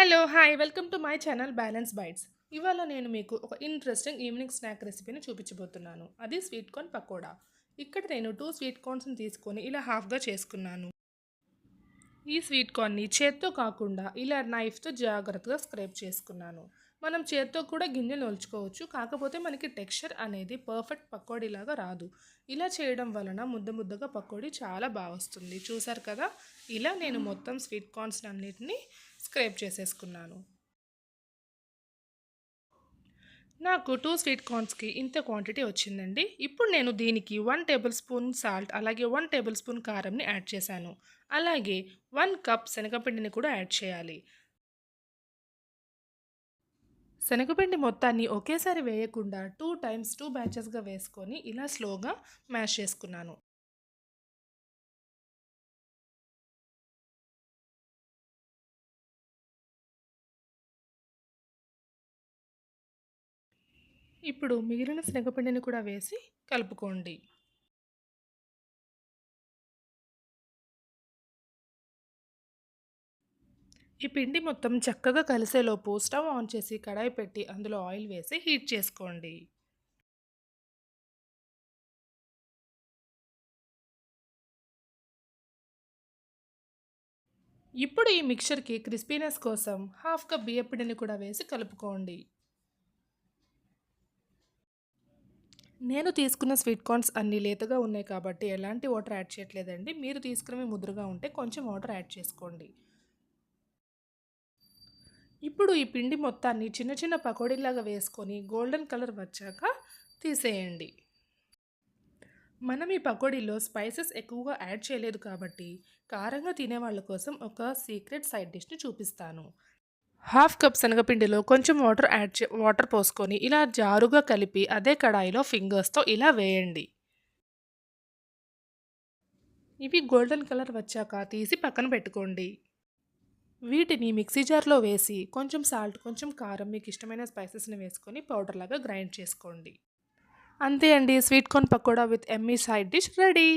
Hello! Hi! Welcome to my channel Balance Bytes. ఇవాళ నేను మీకు ఒక ఇంట్రెస్టింగ్ ఈవినింగ్ స్నాక్ రెసిపీని చూపించబోతున్నాను. అది స్వీట్ కార్న్ పకోడా. ఇక్కడ నేను 2 స్వీట్ కార్న్స్‌ని తీసుకొని ఇలా హాఫ్‌గా చేసుకున్నాను. ఈ స్వీట్ కార్న్‌ని చేత్తో కాకుండా ఇలా నైఫ్‌తో జాగ్రత్తగా స్క్రేప్ చేసుకున్నాను. మనం చేత్తో కూడా గింజలు ఒలుచుకోవచ్చు. కాకపోతే మనకి టెక్స్చర్ అనేది పర్ఫెక్ట్ పకోడీలాగా రాదు. ఇలా చేయడం వలన ముద్ద ముద్దగా పకోడీ చాలా వస్తుంది. చూసారు కదా! ఇలా నేను మొత్తం స్వీట్ కార్న్స్ అన్నిటిని స్క్రేప్ చేసేసుకున్నాను. నాకు 2 స్వీట్ కార్న్స్‌కి ఇంత క్వాంటిటీ వచ్చిందండి. ఇప్పుడు నేను దీనికి 1 టేబుల్ స్పూన్ సాల్ట్, అలాగే 1 టేబుల్ స్పూన్ కారంని యాడ్ చేశాను. అలాగే 1 కప్ శనగపిండిని కూడా యాడ్ చేయాలి. శనగపిండి మొత్తాన్ని ఒకేసారి వేయకుండా 2 టైమ్స్ 2 బ్యాచెస్‌గా వేసుకొని ఇలా స్లోగా మ్యాష్ చేసుకున్నాను. ఇప్పుడు మిగిలిన శనగపిండిని కూడా వేసి కలుపుకోండి. ఈ పిండి మొత్తం చక్కగా కలిసేలోపు స్టవ్ ఆన్ చేసి కడాయి పెట్టి అందులో ఆయిల్ వేసి హీట్ చేసుకోండి. ఇప్పుడు ఈ మిక్చర్‌కి క్రిస్పీనెస్ కోసం హాఫ్ కప్ బియ్యపిండిని కూడా వేసి కలుపుకోండి. నేను తీసుకున్న స్వీట్ కార్న్స్ అన్నీ లేతగా ఉన్నాయి కాబట్టి ఎలాంటి వాటర్ యాడ్ చేయట్లేదండి. మీరు తీసుకున్నవి ముదురుగా ఉంటే కొంచెం వాటర్ యాడ్ చేసుకోండి. ఇప్పుడు ఈ పిండి మొత్తాన్ని చిన్న చిన్న పకోడీలాగా వేసుకొని గోల్డెన్ కలర్ వచ్చాక తీసేయండి. మనం ఈ పకోడీలో స్పైసెస్ ఎక్కువగా యాడ్ చేయలేదు కాబట్టి కారంగా తినేవాళ్ళ కోసం ఒక సీక్రెట్ సైడ్ డిష్‌ని చూపిస్తాను. హాఫ్ కప్ శనగపిండిలో కొంచెం వాటర్ పోసుకొని ఇలా జారుగా కలిపి అదే కడాయిలో ఫింగర్స్‌తో ఇలా వేయండి. ఇవి గోల్డెన్ కలర్ వచ్చాక తీసి పక్కన పెట్టుకోండి. వీటిని మిక్సీ జార్‌లో వేసి కొంచెం సాల్ట్, కొంచెం కారం మీకు ఇష్టమైన స్పైసెస్‌ని వేసుకొని పౌడర్‌లాగా గ్రైండ్ చేసుకోండి. అంతే అండి, sweet corn pakoda with yummy side dish ready.